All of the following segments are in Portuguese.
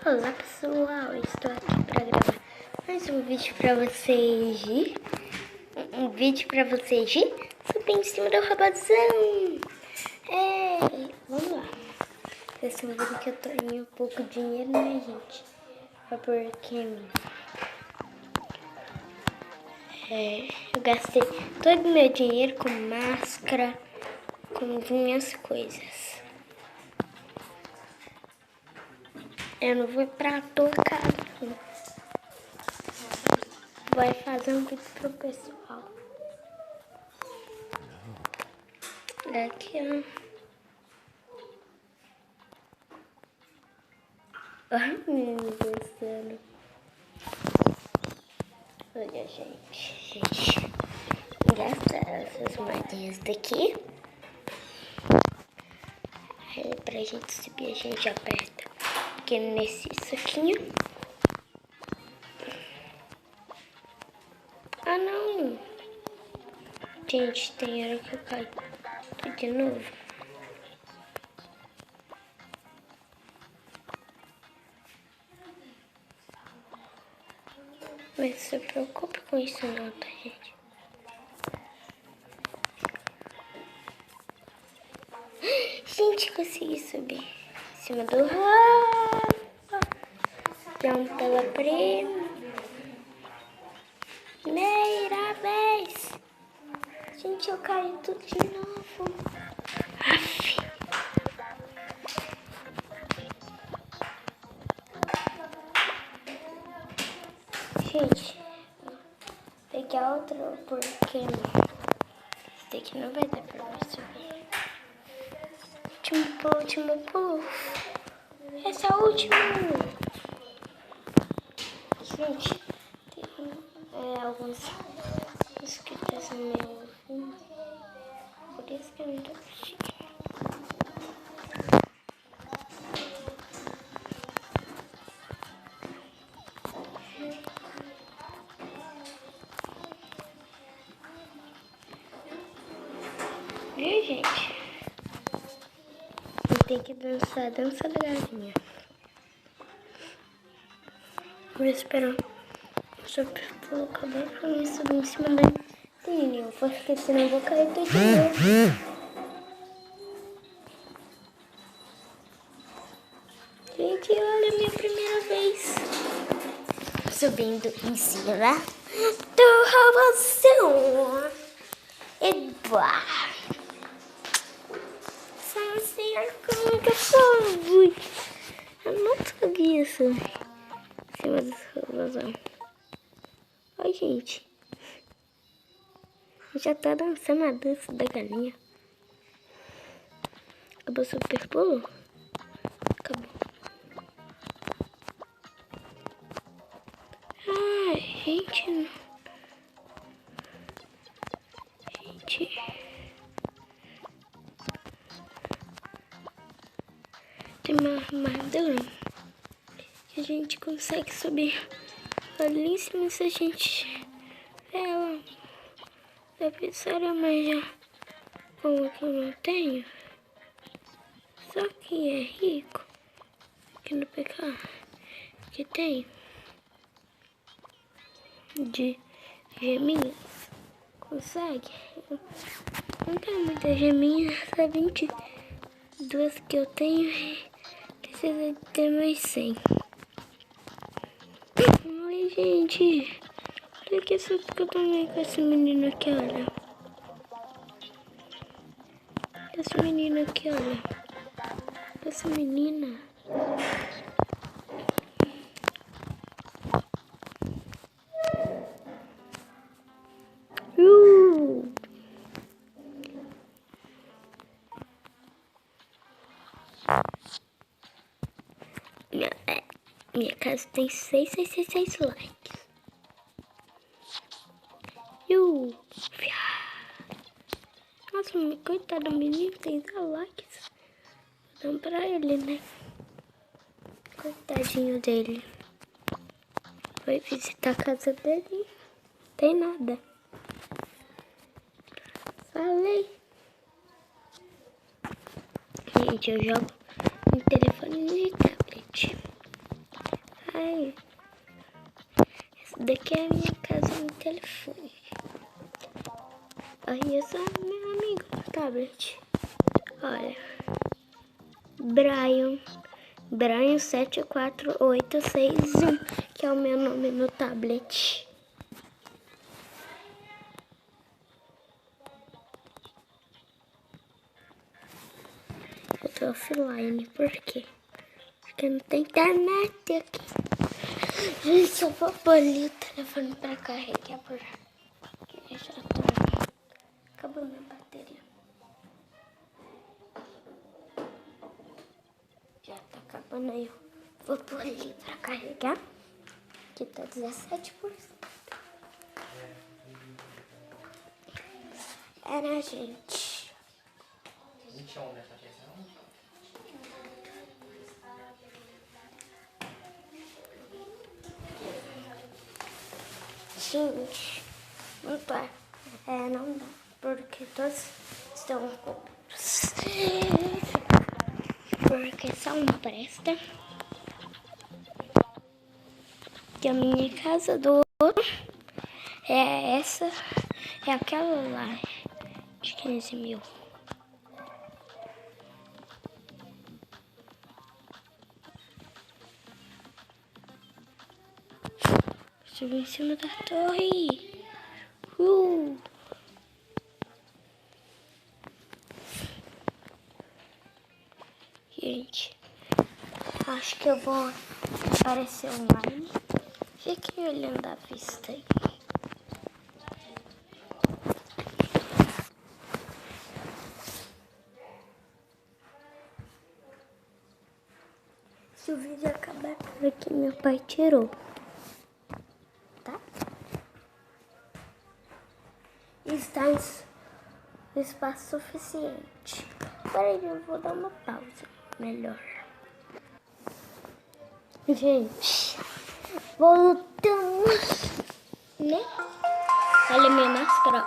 Olá pessoal, estou aqui para gravar mais um vídeo para vocês. Subi em cima do robôzão. Vamos lá. Vocês estão vendo que eu tenho pouco dinheiro, né, gente? Porque eu gastei todo o meu dinheiro com máscara, com minhas coisas. Eu não vou pra tua casa, não. Vai fazer um vídeo pro pessoal. Aqui, ó. Ai, menino gostando. Olha, gente. Engraçado essas moedinhas daqui. Aí, pra gente subir, a gente aperta aqui nesse saquinho. Ah, não. Gente, tem hora que eu caio de novo. Mas não se preocupe com isso não, tá, gente? Gente, consegui subir em cima do Rafa. Vamos pela primeira vez. Gente, eu caí tudo de novo. Aff. Gente, peguei a outra porque esse daqui não vai dar pra mim subir. Último pulo. Essa é a última. Gente, tem alguns inscritos no meu vídeo. Por isso que eu não tô assistindo. Viu, gente? Tem que dançar a dança da galinha. Vou esperar o super pulo acabar pra mim subir em cima da menina. Porque senão eu vou cair tudo de novo. Gente, olha a minha primeira vez subindo em cima do robôzão. Eba! Só sei como que eu fui. Eu não sabia isso. Em cima do robôzão. Oi, gente. Já tá dançando a dança da galinha. Acabou o super pulo? Acabou. Ai, gente. Tem uma armadura que a gente consegue subir ali em cima se a gente ela da piscina, mas já como que eu não tenho, só quem é rico aqui no PK que tem de geminhas consegue. Não tem muita geminha, só 22 que eu tenho e precisa de ter mais 100. Oi, gente. Olha que susto que eu tomei com esse menino aqui, olha. Essa menina aqui, olha. Essa menina. Minha casa tem 666 likes. Nossa, coitado do menino, tem 0 likes. Dá pra ele, né? Coitadinho dele. Foi visitar a casa dele. Tem nada. Falei. Gente, eu jogo no telefone e tablet. Ai, essa daqui é a minha casa no telefone. Aí esse é meu amigo no tablet. Olha. Brian 74861, que é o meu nome no tablet. Eu tô offline, por quê? Porque não tem internet aqui. Gente, eu vou pôr ali o telefone pra carregar, porque já tá acabando a bateria. Já tá acabando aí. Vou pôr ali pra carregar. Aqui tá 17%. Era, gente. 21 nessa questão. Gente, não tá. Não dá. Porque todos estão ocupados. Porque só um presta. Que a minha casa do outro é essa. É aquela lá. De 15 mil. Subi em cima da torre. Gente, acho que eu vou aparecer online. Fiquem olhando a vista aí. Se o vídeo acabar por aqui, meu pai tirou. Tá? Está em espaço suficiente. Peraí, eu vou dar uma pausa. Melhor. Gente, voltamos, né? Olha minha máscara.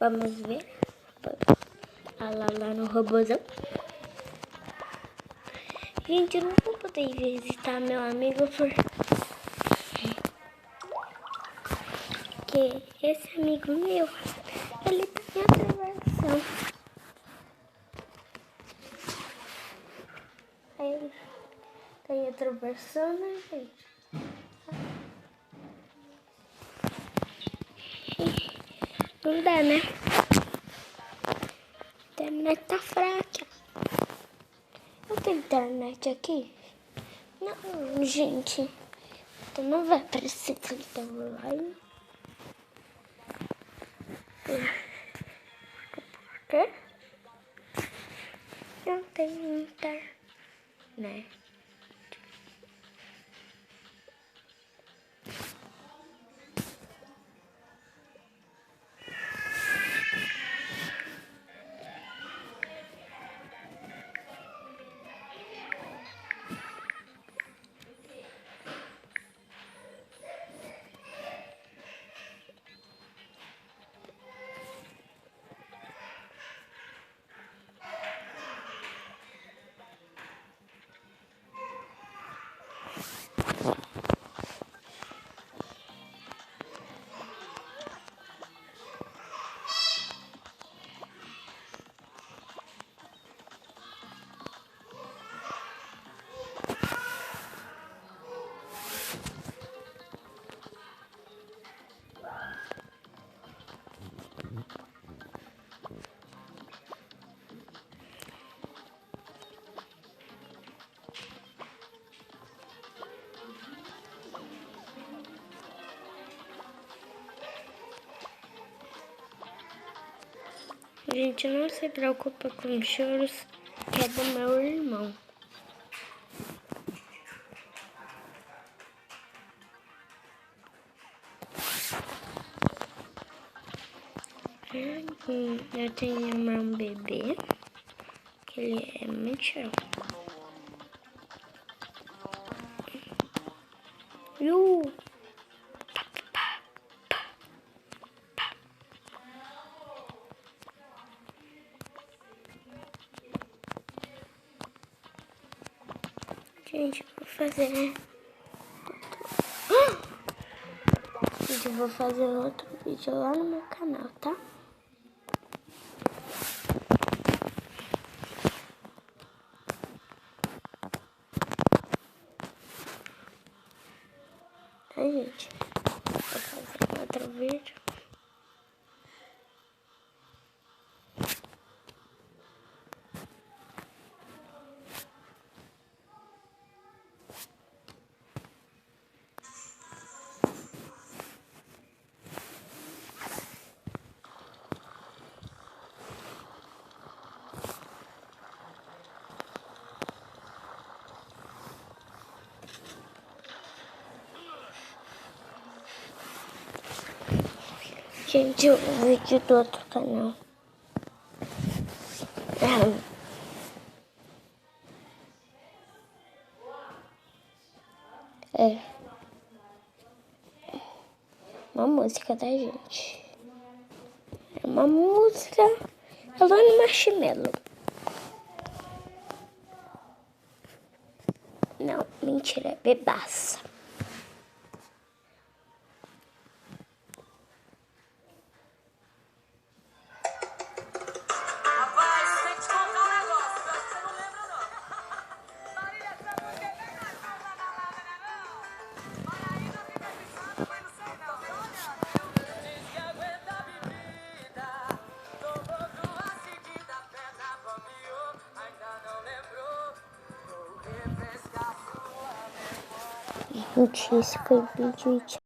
Vamos ver. Lá no robôzão. Gente, eu não vou poder visitar meu amigo porque esse amigo meu, ele tá em outra versão. Aí, tá em outra versão, né, gente? Não dá, né? A internet tá fraca. Eu tenho internet aqui? Não, gente. Então não vai aparecer que ele tá online. Por quê? Não tem internet. Gente, não se preocupa com choros, que é do meu irmão. Eu tenho um bebê, que ele é muito chorão. Gente, vou fazer eu vou fazer outro vídeo lá no meu canal, tá? Tá, gente? Vou fazer outro vídeo. Gente, o vídeo do outro canal. É uma música da gente. É uma música Alone Marshmello. Não, mentira, é Bebaça. Gente, esse foi o vídeo.